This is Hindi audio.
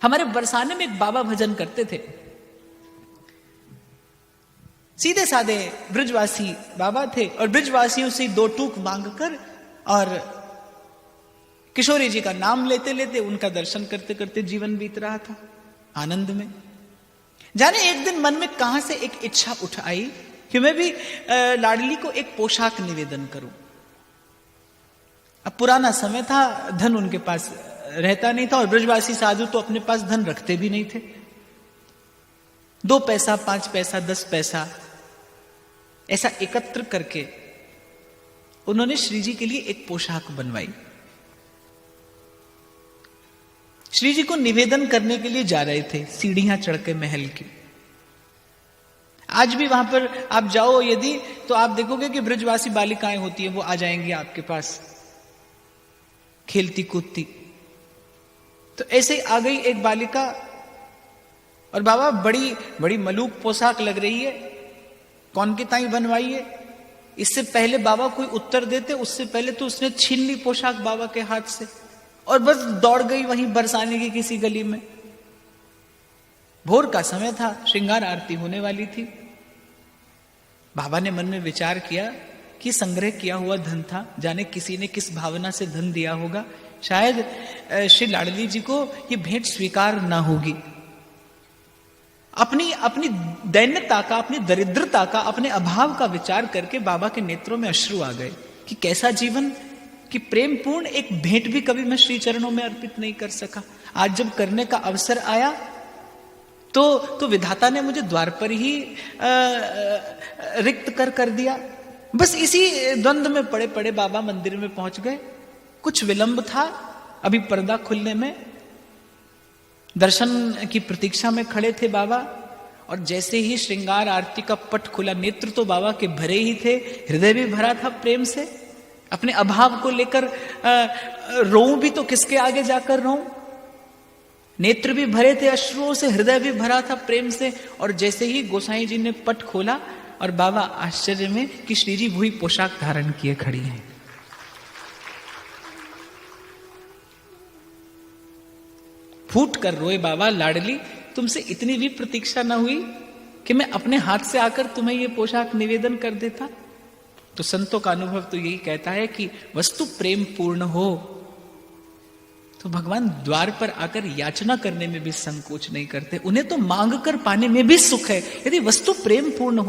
हमारे बरसाने में एक बाबा भजन करते थे, सीधे साधे ब्रजवासी बाबा थे, और ब्रजवासियों से दो टूक मांगकर और किशोरी जी का नाम लेते लेते उनका दर्शन करते करते जीवन बीत रहा था आनंद में। जाने एक दिन मन में कहां से एक इच्छा उठ आई कि मैं भी लाडली को एक पोशाक निवेदन करूं। अब पुराना समय था, धन उनके पास रहता नहीं था, और ब्रजवासी साधु तो अपने पास धन रखते भी नहीं थे। 2 पैसा 5 पैसा 10 पैसा ऐसा एकत्र करके उन्होंने श्री जी के लिए एक पोशाक बनवाई। श्री जी को निवेदन करने के लिए जा रहे थे, सीढ़ियां चढ़ के महल की। आज भी वहां पर आप जाओ यदि, तो आप देखोगे कि ब्रजवासी बालिकाएं होती हैं, वो आ जाएंगी आपके पास खेलती कूदती। तो ऐसे आ गई एक बालिका, और बाबा बड़ी बड़ी मलूक पोशाक लग रही है, कौन की ताई बनवाई है। इससे पहले बाबा कोई उत्तर देते, उससे पहले तो उसने छीन ली पोशाक बाबा के हाथ से, और बस दौड़ गई वहीं बरसाने की किसी गली में। भोर का समय था, श्रृंगार आरती होने वाली थी। बाबा ने मन में विचार किया कि संग्रह किया हुआ धन था, जाने किसी ने किस भावना से धन दिया होगा, शायद श्री लाडली जी को ये भेंट स्वीकार ना होगी। अपनी दैन्यता का, अपनी दरिद्रता का, अपने अभाव का विचार करके बाबा के नेत्रों में अश्रु आ गए कि कैसा जीवन कि प्रेम पूर्ण एक भेंट भी कभी मैं श्री चरणों में अर्पित नहीं कर सका। आज जब करने का अवसर आया तो विधाता ने मुझे द्वार पर ही रिक्त कर दिया। बस इसी द्वंद में पड़े पड़े बाबा मंदिर में पहुंच गए। कुछ विलंब था अभी पर्दा खुलने में, दर्शन की प्रतीक्षा में खड़े थे बाबा, और जैसे ही श्रृंगार आरती का पट खुला, नेत्र तो बाबा के भरे ही थे, हृदय भी भरा था प्रेम से। अपने अभाव को लेकर रोऊं भी तो किसके आगे जाकर रोऊं। नेत्र भी भरे थे अश्रुओं से, हृदय भी भरा था प्रेम से। और जैसे ही गोसाई जी ने पट खोला, और बाबा आश्चर्य में कि श्री जी वही पोशाक धारण किए खड़ी हैं। फूट कर रोए बाबा, लाडली तुमसे इतनी भी प्रतीक्षा न हुई कि मैं अपने हाथ से आकर तुम्हें ये पोशाक निवेदन कर देता। तो संतों का अनुभव तो यही कहता है कि वस्तु प्रेम पूर्ण हो तो भगवान द्वार पर आकर याचना करने में भी संकोच नहीं करते। उन्हें तो मांग कर पाने में भी सुख है। यदि वस्तु प्रेम पूर्ण हो